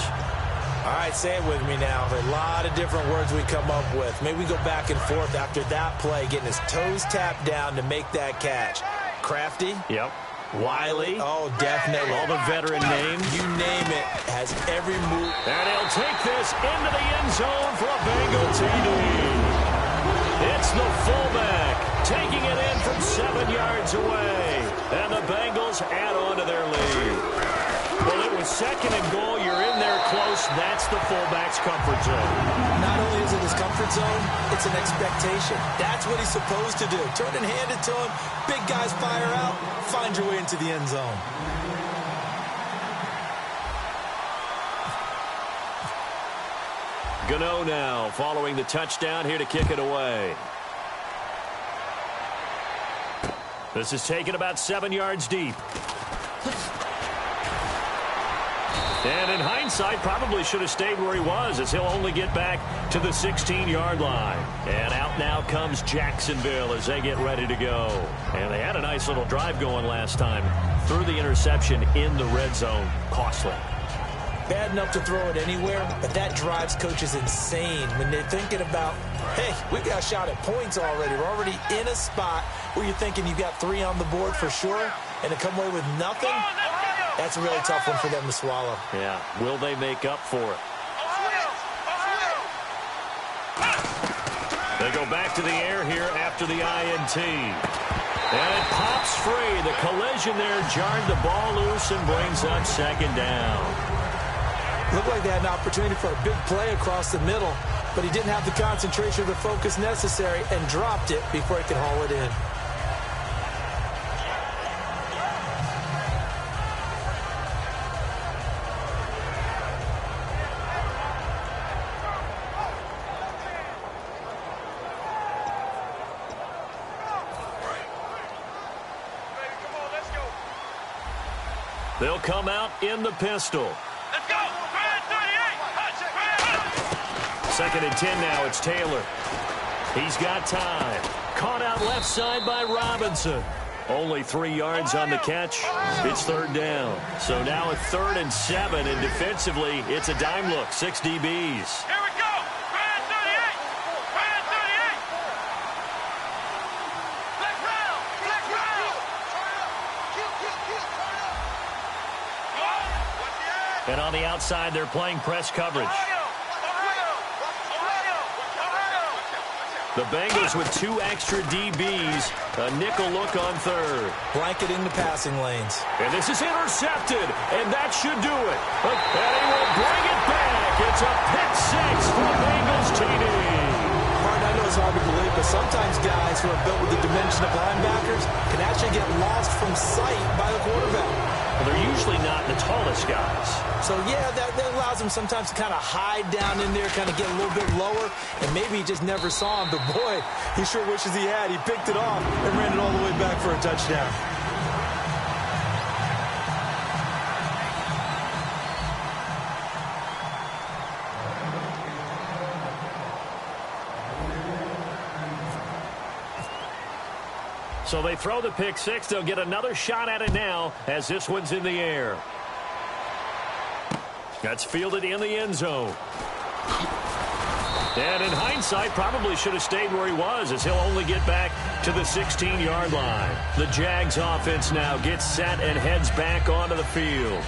All right, say it with me now. There are a lot of different words we come up with. Maybe we go back and forth after that play, getting his toes tapped down to make that catch. Crafty. Yep. Wiley. Oh, definitely. All the veteran names. You name it. Has every move. And he'll take this into the end zone for a Bengal TD. It's the fullback taking it in from 7 yards away. And the Bengals add on to their lead. Well, it was 2nd and goal. You're in there close. That's the fullback's comfort zone. Not only is it his comfort zone, it's an expectation. That's what he's supposed to do. Turn and hand it to him. Big guys fire out. Find your way into the end zone. Gano now following the touchdown here to kick it away. This is taken about 7 yards deep. And in hindsight, probably should have stayed where he was as he'll only get back to the 16-yard line. And out now comes Jacksonville as they get ready to go. And they had a nice little drive going last time. Threw the interception in the red zone. Costly. Bad enough to throw it anywhere, but that drives coaches insane when they're thinking about, hey, we got a shot at points already. We're already in a spot where you're thinking you've got 3 on the board for sure, and to come away with nothing, that's a really tough one for them to swallow. Yeah. Will they make up for it? They go back to the air here after the INT. And it pops free. The collision there jarred the ball loose and brings up 2nd down. Looked like they had an opportunity for a big play across the middle, but he didn't have the concentration or the focus necessary and dropped it before he could haul it in. They'll come out in the pistol. Let's go. 38. Second and 10 now. It's Taylor. He's got time. Caught out left side by Robinson. Only 3 yards on the catch. It's third down. So now a 3rd and 7, and defensively, it's a dime look. 6 DBs. Here we go. 38. 38. Black round. Black round. And on the outside, they're playing press coverage. The Bengals with 2 extra DBs. A nickel look on third. Blanketing the passing lanes. And this is intercepted, and that should do it. And he will bring it back. It's a pick 6 for Bengals TD. Martin, I know it's hard to believe, but sometimes guys who are built with the dimension of linebackers can actually get lost from sight by the quarterback. Well, they're usually not the tallest guys. So, yeah, that allows him sometimes to kind of hide down in there, kind of get a little bit lower, and maybe he just never saw him. But, boy, he sure wishes he had. He picked it off and ran it all the way back for a touchdown. So they throw the pick 6. They'll get another shot at it now as this one's in the air. That's fielded in the end zone. And in hindsight, probably should have stayed where he was, as he'll only get back to the 16-yard line. The Jags offense now gets set and heads back onto the field.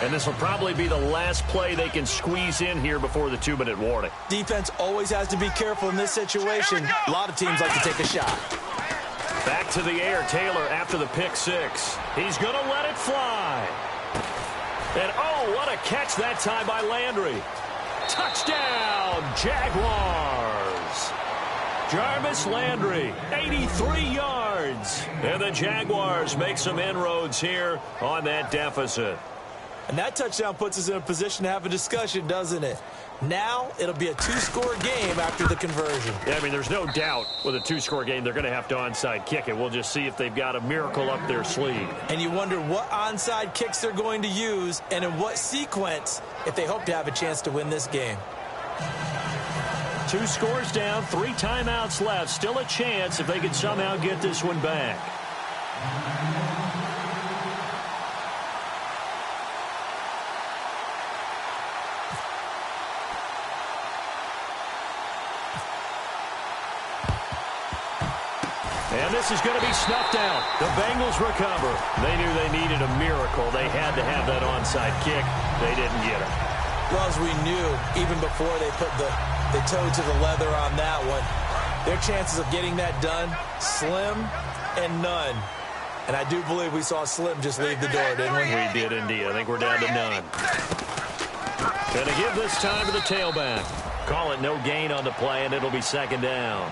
And this will probably be the last play they can squeeze in here before the 2-minute warning. Defense always has to be careful in this situation. A lot of teams like to take a shot. Back to the air, Taylor after the pick 6. He's going to let it fly. And, oh, what a catch that time by Landry. Touchdown, Jaguars. Jarvis Landry, 83 yards. And the Jaguars make some inroads here on that deficit. And that touchdown puts us in a position to have a discussion, doesn't it? Now it'll be a 2-score game after the conversion. Yeah, I mean, there's no doubt with a 2-score game they're going to have to onside kick it. We'll just see if they've got a miracle up their sleeve. And you wonder what onside kicks they're going to use and in what sequence if they hope to have a chance to win this game. 2 scores down, 3 timeouts left. Still a chance if they can somehow get this one back. And this is going to be snuffed out. The Bengals recover. They knew they needed a miracle. They had to have that onside kick. They didn't get it. Well, as we knew, even before they put the toe to the leather on that one, their chances of getting that done, slim and none. And I do believe we saw Slim just leave the door, didn't we? We did indeed. I think we're down to none. Going to give this time to the tailback. Call it no gain on the play, and it'll be second down.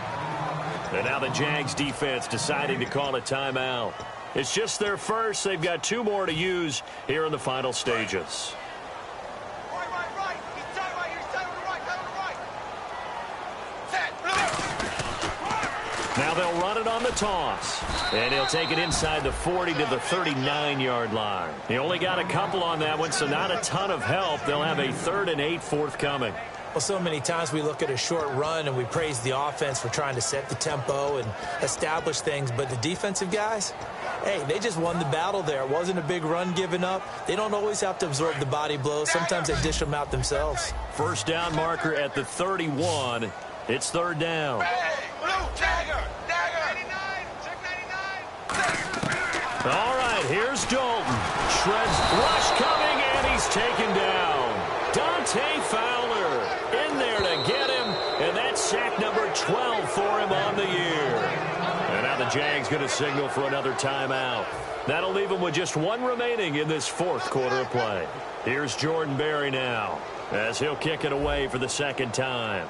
And now the Jags defense deciding to call a timeout. It's just their first. They've got 2 more to use here in the final stages. Now they'll run it on the toss. And he'll take it inside the 40 to the 39-yard line. He only got a couple on that one, so not a ton of help. They'll have a 3rd and 8 forthcoming. Well, so many times we look at a short run and we praise the offense for trying to set the tempo and establish things. But the defensive guys, hey, they just won the battle there. It wasn't a big run given up. They don't always have to absorb the body blows. Sometimes they dish them out themselves. First down marker at the 31. It's 3rd down. All right, here's Dalton. Shreds rush coming, and he's taken down. Dante Fowler in there to get him, and that's sack number 12 for him on the year. And now the Jags going to signal for another timeout. That'll leave him with just 1 remaining in this 4th quarter of play. Here's Jordan Berry now as he'll kick it away for the 2nd time.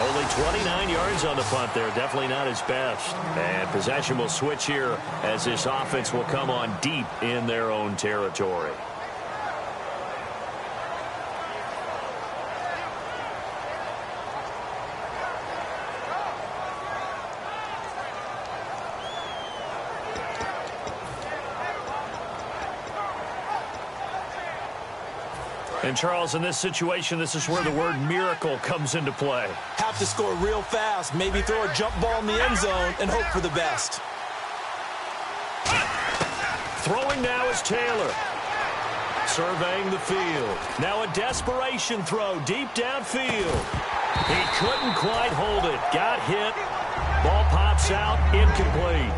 Only 29 yards on the punt there. Definitely not his best. And possession will switch here as this offense will come on deep in their own territory. And, Charles, in this situation, this is where the word miracle comes into play. Have to score real fast, maybe throw a jump ball in the end zone and hope for the best. Throwing now is Taylor. Surveying the field. Now a desperation throw deep downfield. He couldn't quite hold it. Got hit. Ball pops out. Incomplete.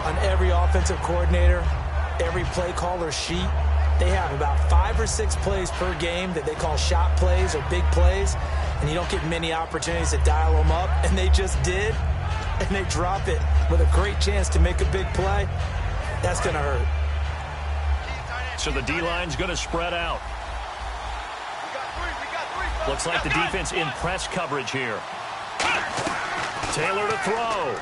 On every offensive coordinator, every play caller sheet, they have about 5 or 6 plays per game that they call shot plays or big plays, and you don't get many opportunities to dial them up, and they just did, and they drop it with a great chance to make a big play. That's going to hurt. So the D-line's going to spread out. Looks like the defense in press coverage here. Taylor to throw.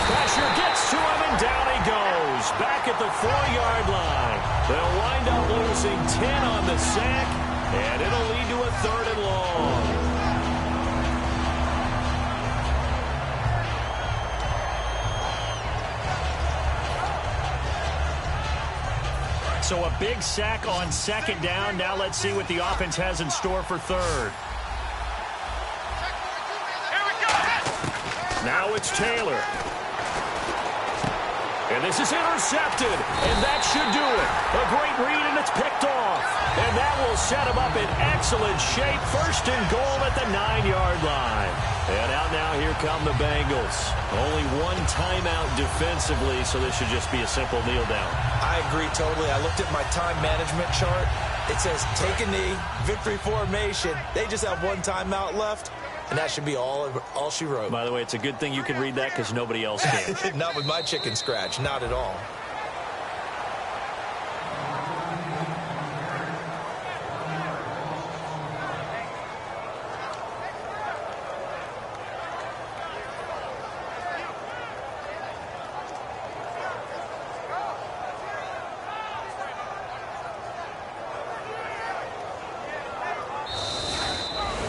Pressure gets to him, and down he goes. Back at the 4-yard line. They'll wind up losing 10 on the sack, and it'll lead to a 3rd and long. So a big sack on 2nd down. Now let's see what the offense has in store for 3rd. Now it's Taylor. And this is intercepted, and that should do it. A great read, and it's picked off. And that will set him up in excellent shape. 1st and goal at the 9-yard line. And out now, here come the Bengals. Only one timeout defensively, so this should just be a simple kneel down. I agree totally. I looked at my time management chart. It says take a knee, victory formation. They just have one timeout left. And that should be all she wrote. By the way, it's a good thing you can read that because nobody else can. Not with my chicken scratch. Not at all.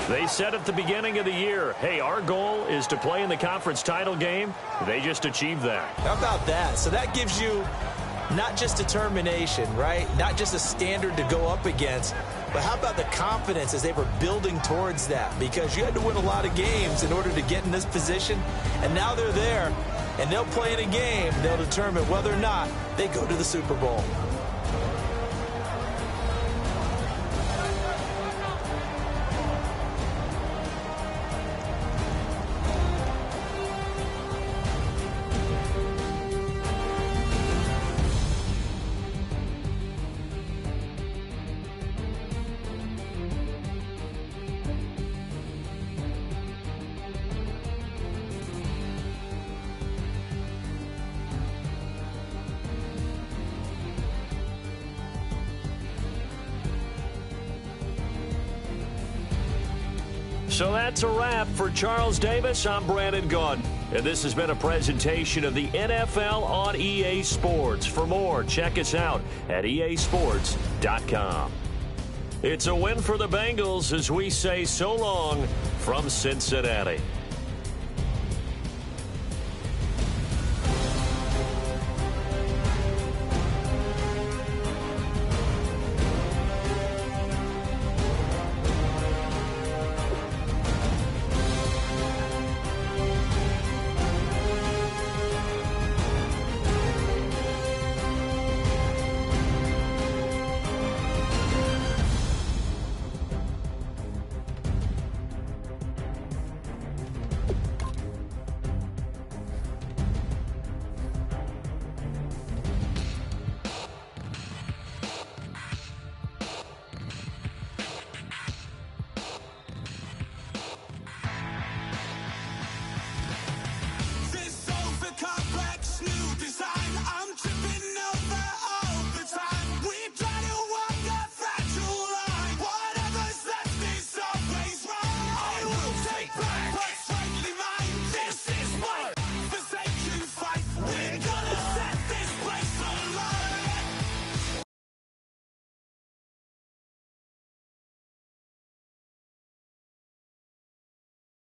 They said at the beginning of the year, hey, our goal is to play in the conference title game. They just achieved that. How about that? So that gives you not just determination, right? Not just a standard to go up against, but how about the confidence as they were building towards that? Because you had to win a lot of games in order to get in this position, and now they're there, and they'll play in a game. They'll determine whether or not they go to the Super Bowl. So that's a wrap for Charles Davis. I'm Brandon Gaudin. And this has been a presentation of the NFL on EA Sports. For more, check us out at easports.com. It's a win for the Bengals as we say so long from Cincinnati.